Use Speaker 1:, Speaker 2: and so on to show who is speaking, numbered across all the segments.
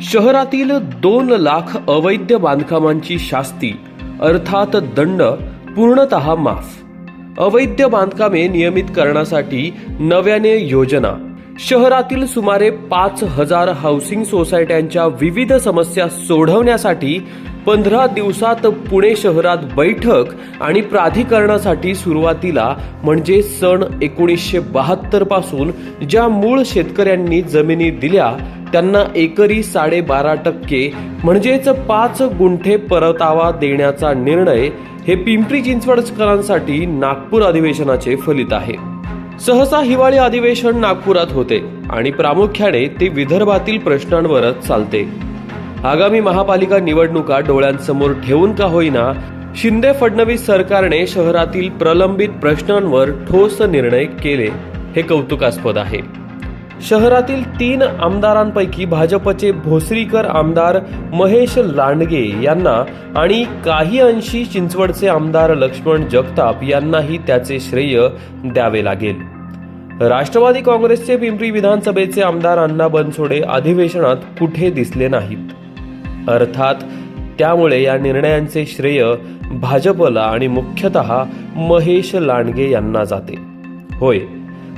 Speaker 1: शहरातील 2 लाख अवैध बांधकामांची शास्ती अर्थात दंड पूर्णतः माफ. अवैध बांधकामे नियमित करण्यासाठी नव्याने योजना. शहरातील सुमारे 5,000 हाऊसिंग सोसायट्यांच्या विविध समस्या सोडवण्यासाठी 15 दिवसात पुणे शहरात बैठक आणि प्राधिकरणासाठी सुरुवातीला म्हणजे सन 1972 पासून ज्या मूळ शेतकऱ्यांनी जमिनी दिल्या त्यांना एकरी 12.5% म्हणजेच 5 गुंठे परतावा देण्याचा निर्णय हे पिंपरी चिंचवडकरांसाठी नागपूर अधिवेशनाचे फलित आहे. सहसा हिवाळी अधिवेशन नागपुरात होते आणि प्रामुख्याने ते विदर्भातील प्रश्नांवरच चालते. आगामी महापालिका निवडणुका डोळ्यांसमोर ठेवून का होईना शिंदे फडणवीस सरकारने शहरातील प्रलंबित प्रश्नांवर ठोस निर्णय केले हे कौतुकास्पद आहे. शहरातील 3 आमदारांपैकी भाजपचे भोसरीकर आमदार महेश लांडगे यांना आणि काही अंशी चिंचवडचे आमदार लक्ष्मण जगताप यांनाही त्याचे श्रेय द्यावे लागेल. राष्ट्रवादी काँग्रेसचे पिंपरी विधानसभेचे आमदार अण्णा बनसोडे अधिवेशनात कुठे दिसले नाहीत. अर्थात त्यामुळे या निर्णयांचे श्रेय भाजपला आणि मुख्यतः महेश लांडगे यांना जाते. होय,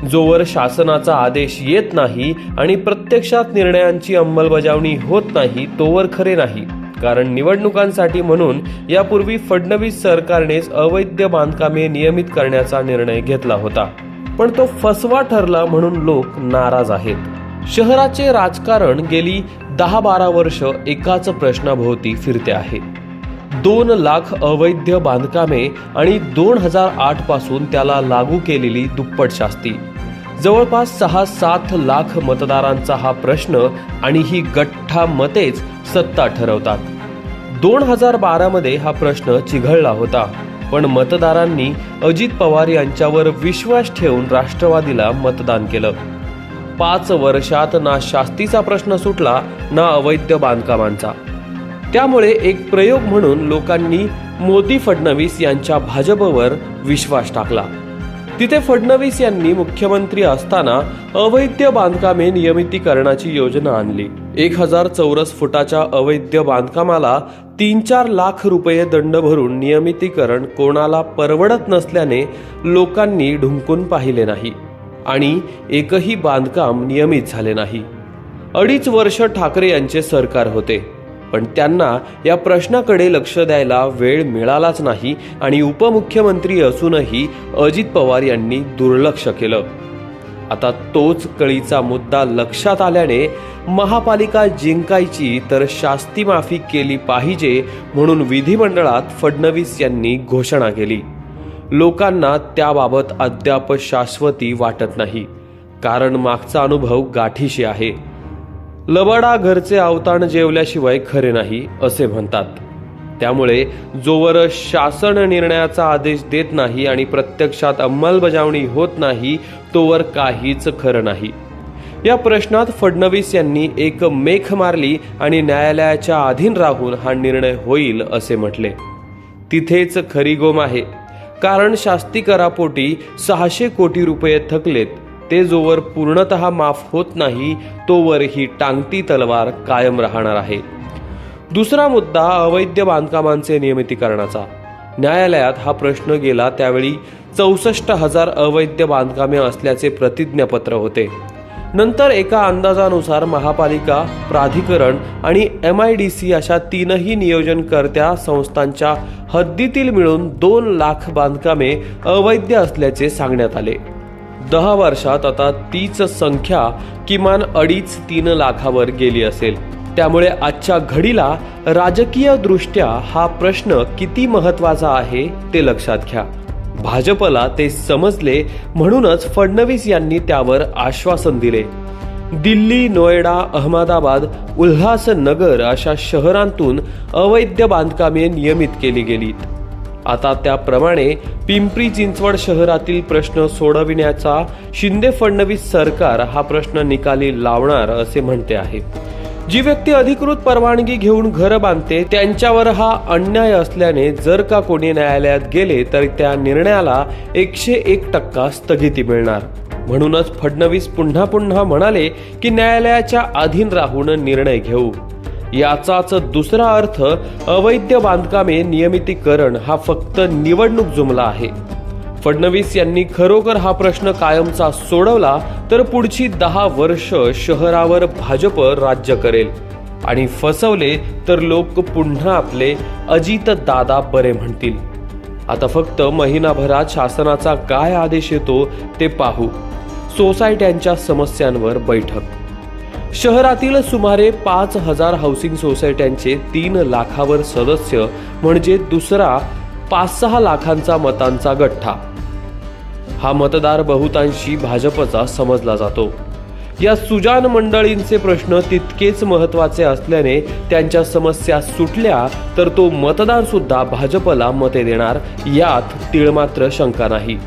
Speaker 1: जोवर शासनाचा आदेश येत नाही आणि प्रत्यक्षात निर्णयांची अंमलबजावणी होत नाही तोवर खरे नाही. कारण निवडणुकांसाठी म्हणून यापूर्वी फडणवीस सरकारनेच अवैध बांधकामे नियमित करण्याचा निर्णय घेतला होता, पण तो फसवा ठरला म्हणून लोक नाराज आहेत. शहराचे राजकारण गेली 10-12 वर्ष एकाच प्रश्नाभोवती फिरते आहे. 2 लाख अवैध बांधकामे आणि 2008 पासून त्याला लागू केलेली दुप्पट शास्ती. जवळपास 6-7 लाख मतदारांचा हा प्रश्न आणि ही गठ्ठा मतेच सत्ता ठरवतात. 2012 मध्ये हा प्रश्न चिघळला होता, पण मतदारांनी अजित पवार यांच्यावर विश्वास ठेवून राष्ट्रवादीला मतदान केलं. 5 वर्षात ना शास्तीचा प्रश्न सुटला ना अवैध बांधकामांचा. त्यामुळे एक प्रयोग म्हणून लोकांनी मोदी फडणवीस यांच्या भाजपवर विश्वास टाकला. तिथे फडणवीस यांनी मुख्यमंत्री असताना अवैध बांधकामे नियमितीकरणाची योजना आणली. 1000 चौरस फुटाच्या अवैध बांधकामाला 3-4 लाख रुपये दंड भरून नियमितीकरण कोणाला परवडत नसल्याने लोकांनी ढुंकून पाहिले नाही आणि एकही बांधकाम नियमित झाले नाही. 2.5 वर्ष ठाकरे यांचे सरकार होते, पण त्यांना या प्रश्नाकडे लक्ष द्यायला वेळ मिळालाच नाही आणि उपमुख्यमंत्री असूनही अजित पवार यांनी दुर्लक्ष केलं. आता तोच कळीचा मुद्दा लक्षात आल्याने महापालिका जिंकायची तर शास्ती माफी केली पाहिजे म्हणून विधिमंडळात फडणवीस यांनी घोषणा केली. लोकांना त्याबाबत अद्याप शाश्वती वाटत नाही, कारण मागचा अनुभव गाठीशी आहे. लबाडा घरचे अवताण जेवल्याशिवाय खरे नाही असे म्हणतात. त्यामुळे जोवर शासन निर्णयाचा आदेश देत नाही आणि प्रत्यक्षात अंमलबजावणी होत नाही तोवर काहीच खरं नाही. या प्रश्नात फडणवीस यांनी एक मेख मारली आणि न्यायालयाच्या अधीन राहून हा निर्णय होईल असे म्हटले. तिथेच खरी गोम आहे, कारण शास्ती करापोटी 600 कोटी रुपये थकलेत. ते जोवर पूर्णतः माफ होत नाही तोवर ही टांगती तलवार कायम राहणार आहे. दुसरा मुद्दा अवैध बांधकामांचे नियमितीकरणाचा. न्यायालयात हा प्रश्न गेला त्यावेळी 64,000 अवैध बांधकामे असल्याचे प्रतिज्ञापत्र होते. नंतर एका अंदाजानुसार महापालिका, प्राधिकरण आणि MIDC अशा 3ही नियोजनकर्त्या संस्थांच्या हद्दीतील मिळून 2 लाख बांधकामे अवैध असल्याचे सांगण्यात आले. 10 वर्षात आता तीच संख्या किमान 2.5-3 लाखावर गेली असेल. त्यामुळे आजच्या घडीला राजकीय दृष्ट्या हा प्रश्न किती महत्वाचा आहे ते लक्षात घ्या. भाजपला ते समजले म्हणूनच फडणवीस यांनी त्यावर आश्वासन दिले. दिल्ली, नोएडा, अहमदाबाद, उल्हासनगर अशा शहरांतून अवैध बांधकामे नियमित केली गेलीत. आता त्याप्रमाणे पिंपरी चिंचवड शहरातील प्रश्न सोडविण्याचा शिंदे फडणवीस सरकार हा प्रश्न निकाली लावणार असे म्हणते आहे. जी व्यक्ती अधिकृत परवानगी घेऊन घर बांधते त्यांच्यावर हा अन्याय असल्याने जर का कोणी न्यायालयात गेले तर त्या निर्णयाला 101% स्थगिती मिळणार. म्हणूनच फडणवीस पुन्हा पुन्हा म्हणाले की न्यायालयाच्या अधीन राहून निर्णय घेऊ. याचाच दुसरा अर्थ अवैध बांधकामे नियमितीकरण हा फक्त निवडणूक जुमला आहे. फडणवीस यांनी खरोखर हा प्रश्न कायमचा सोडवला तर पुढची 10 वर्ष शहरावर भाजप राज्य करेल आणि फसवले तर लोक पुन्हा आपले अजित दादा बरे म्हणतील. आता फक्त महिनाभरात शासनाचा काय आदेश येतो ते पाहू. सोसायट्यांच्या समस्यांवर बैठक. शहरातील सुमारे 5,000 हाऊसिंग सोसायट्यांचे 3 लाखावर सदस्य म्हणजे दुसरा 5-6 लाखांचा मतांचा गठ्ठा. हा मतदार बहुतांशी भाजपचा समजला जातो. या सुजान मंडळींचे प्रश्न तितकेच महत्त्वाचे असल्याने त्यांच्या समस्या सुटल्या तर तो मतदार सुद्धा भाजपला मते देणार यात तीळमात्र शंका नाही.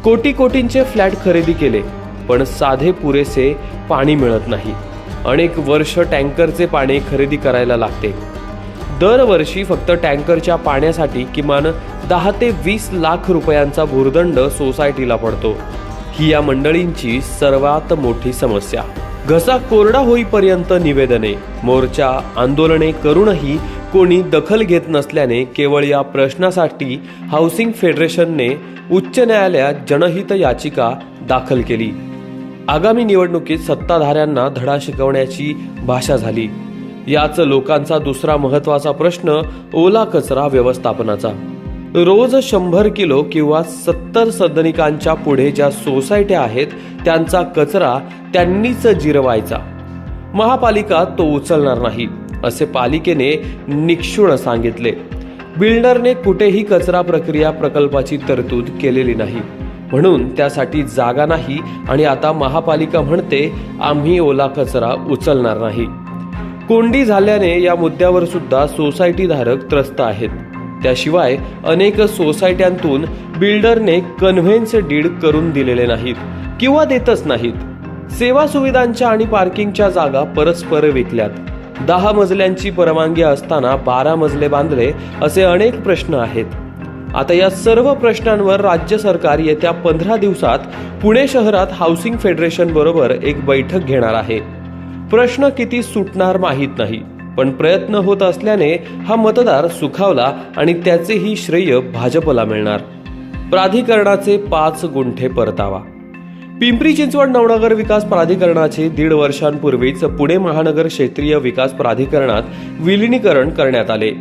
Speaker 1: कोटींचे फ्लॅट खरेदी केले पण साधे पुरेसे पाणी मिळत नाही. अनेक वर्ष टँकरचे पाणी खरेदी करायला लागते. दरवर्षी फक्त टँकरच्या पाण्यासाठी किमान 10 ते 20 लाख रुपयांचा भुर्दंड सोसायटीला पडतो. ही या मंडळींची सर्वात मोठी समस्या. घसा कोरडा होईपर्यंत निवेदने, मोर्चा, आंदोलने करूनही कोणी दखल घेत नसल्याने केवळ या प्रश्नासाठी हाऊसिंग फेडरेशनने उच्च न्यायालयात जनहित याचिका दाखल केली. आगामी निवडणुकीत सत्ताधाऱ्यांना धडा शिकवण्याची भाषा झाली. याच लोकांचा दुसरा महत्त्वाचा प्रश्न ओला कचरा व्यवस्थापनाचा. रोज 100 किलो किंवा 70 सदनिकांच्या पुढे ज्या सोसायट्या आहेत त्यांचा कचरा त्यांनीच जिरवायचा. महापालिका तो उचलणार नाही असे पालिकेने निक्षूळ सांगितले. बिल्डरने कुठेही कचरा प्रक्रिया प्रकल्पाची तरतूद केलेली नाही म्हणून त्यासाठी जागा नाही आणि आता महापालिका म्हणते आम्ही ओला कचरा उचलणार नाही. कोंडी झाल्याने या मुद्द्यावर सुद्धा सोसायटीधारक त्रस्त आहेत. त्याशिवाय अनेक सोसायट्यांतून बिल्डरने कन्व्हेन्स डीड करून दिलेले नाहीत किंवा देतच नाहीत. सेवा सुविधांच्या आणि पार्किंगच्या जागा परस्पर विकल्यात. 10 मजल्यांची परवानगी असताना 12 मजले बांधले असे अनेक प्रश्न आहेत. आता या सर्व प्रश्नांवर राज्य सरकार येत्या 15 दिवसात पुणे शहरात हाऊसिंग फेडरेशन बरोबर एक बैठक घेणार आहे. प्रश्न किती सुटणार माहीत नाही पण प्रयत्न होत असल्याने हा मतदार सुखावला आणि त्याचेही श्रेय भाजपला मिळणार. प्राधिकरणाचे 5 गुंठे परतावा. पिंपरी चिंचवड नवनगर विकास प्राधिकरणाचे 1.5 वर्षांपूर्वीच पुणे महानगर क्षेत्रीय विकास प्राधिकरणात विलिनीकरण करण्यात आले.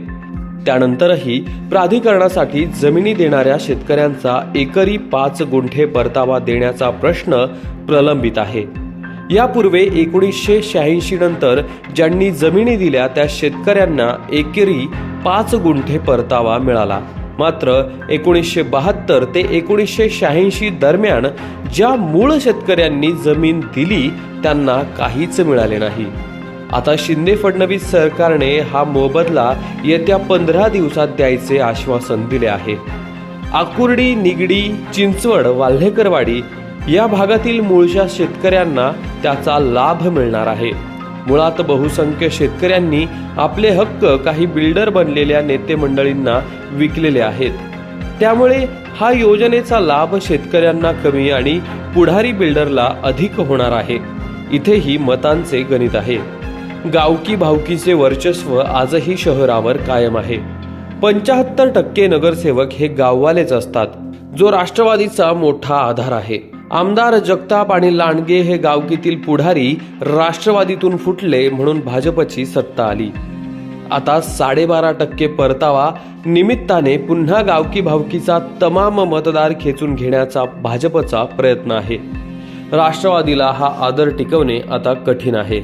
Speaker 1: त्यानंतरही प्राधिकरणासाठी जमिनी देणाऱ्या शेतकऱ्यांचा एकरी 5 गुंठे परतावा देण्याचा प्रश्न प्रलंबित आहे. यापूर्वी 1986 नंतर ज्यांनी जमिनी दिल्या त्या शेतकऱ्यांना एकरी 5 गुंठे परतावा मिळाला. मात्र 1972 ते 1986 दरम्यान ज्या मूळ शेतकऱ्यांनी जमीन दिली त्यांना काहीच मिळाले नाही. आता शिंदे फडणवीस सरकारने हा मोबदला येत्या 15 दिवसात द्यायचे आश्वासन दिले आहे. आकुर्डी, निगडी, चिंचवड, वाल्हेकरवाडी या भागातील मूळच्या शेतकऱ्यांना त्याचा लाभ मिळणार आहे. मुळात बहुसंख्य शेतकऱ्यांनी आपले हक्क काही बिल्डर बनलेल्या नेते मंडळींना विकलेले आहेत. त्यामुळे हा योजनेचा लाभ शेतकऱ्यांना कमी आणि पुढारी बिल्डरला अधिक होणार आहे. इथेही मतांचे गणित आहे. गावकी भावकीचे वर्चस्व आजही शहरावर कायम आहे. 75% नगरसेवक हे गाववालेच असतात, जो राष्ट्रवादीचा मोठा आधार आहे. आमदार जगताप आणि लांडगे हे गावकीतील पुढारी राष्ट्रवादीतून फुटले म्हणून भाजपची सत्ता आली. आता 12.5% परतावा निमित्ताने पुन्हा गावकी भावकीचा तमाम मतदार खेचून घेण्याचा भाजपचा प्रयत्न आहे. राष्ट्रवादीला हा आदर टिकवणे आता कठीण आहे.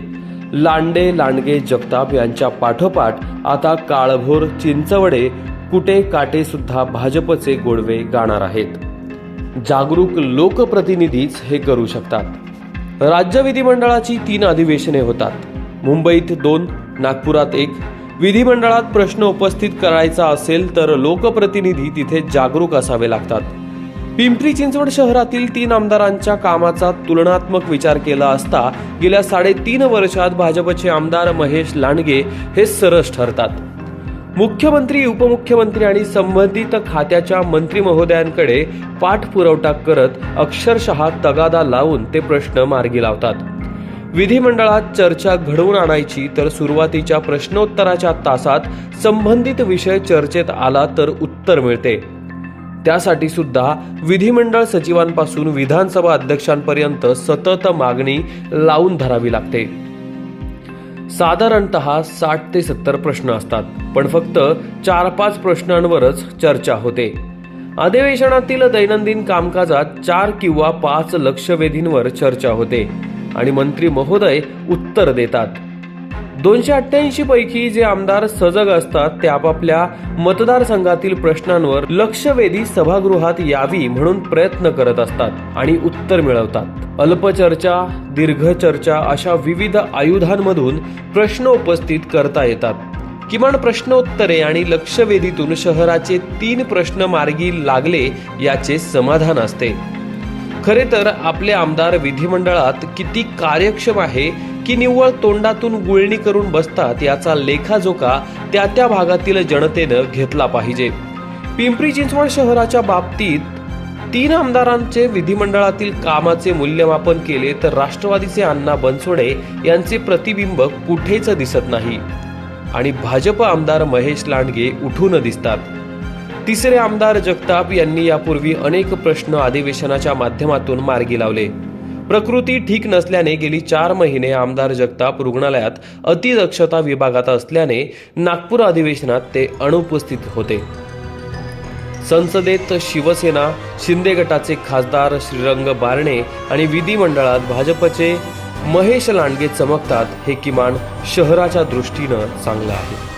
Speaker 1: लांडे, लांडगे, जगताप यांच्या पाठोपाठ आता काळभोर, चिंचवडे, कुटे, काटे सुद्धा भाजपचे गोडवे गाणार आहेत. जागरूक लोकप्रतिनिधीच हे करू शकतात. राज्य विधिमंडळाची 3 अधिवेशने होतात. मुंबईत 2, नागपुरात 1. विधिमंडळात प्रश्न उपस्थित करायचा असेल तर लोकप्रतिनिधी तिथे जागरूक असावे लागतात. पिंपरी चिंचवड शहरातील 3 आमदारांच्या कामाचा तुलनात्मक विचार केला असता गेल्या 3.5 वर्षात भाजपचे आमदार महेश लांडगे हे सरस ठरतात. मुख्यमंत्री, उपमुख्यमंत्री आणि संबंधित खात्याच्या मंत्री महोदयांकडे पाठपुरवठा करत अक्षरशः तगादा लावून ते प्रश्न मार्गी लावतात. विधिमंडळात चर्चा घडवून आणायची तर सुरुवातीच्या प्रश्नोत्तराच्या तासात संबंधित विषय चर्चेत आला तर उत्तर मिळते. त्यासाठी सुद्धा विधिमंडळ सचिवांपासून विधानसभा अध्यक्षांपर्यंत सतत मागणी लावून धरावी लागते. साधारणतः 60 ते 70 प्रश्न असतात, पण फक्त 4-5 प्रश्नांवरच चर्चा होते. अधिवेशनातील दैनंदिन कामकाजात 4 किंवा 5 लक्षवेधींवर चर्चा होते आणि मंत्री महोदय उत्तर देतात. 288 पैकी जे आमदार सजग असतात ते आपापल्या मतदारसंघातील प्रश्नांवर लक्षवेधी सभागृहात यावी म्हणून प्रयत्न करत असतात आणि उत्तर मिळवतात. अल्प चर्चा, दीर्घ चर्चा अशा विविध आयुधांमधून प्रश्न उपस्थित करता येतात. किमान प्रश्नोत्तरे आणि लक्षवेधीतून शहराचे 3 प्रश्न मार्गी लागले याचे समाधान असते. खरे तर आपले आमदार विधिमंडळात किती कार्यक्षम आहे की निव्वळ तोंडातून गुळणी करून बसतात याचा लेखाजोखा त्या त्या भागातील जनतेनं घेतला पाहिजे. पिंपरी चिंचवड शहराच्या बाबतीत 3 आमदारांचे विधिमंडळातील कामाचे मूल्यमापन केले तर राष्ट्रवादीचे अण्णा बनसोडे यांचे प्रतिबिंब कुठेच दिसत नाही आणि भाजप आमदार महेश लांडगे उठून दिसतात. तिसरे आमदार जगताप यांनी यापूर्वी अनेक प्रश्न अधिवेशनाच्या माध्यमातून मार्गी लावले. प्रकृती ठीक नसल्याने गेली 4 महिने आमदार जगताप रुग्णालयात अतिदक्षता विभागात असल्याने नागपूर अधिवेशनात ते अनुपस्थित होते. संसदेत शिवसेना शिंदे गटाचे खासदार श्रीरंग बारणे आणि विधिमंडळात भाजपचे महेश लांडगे चमकतात हे किमान शहराच्या दृष्टीनं चांगलं आहे.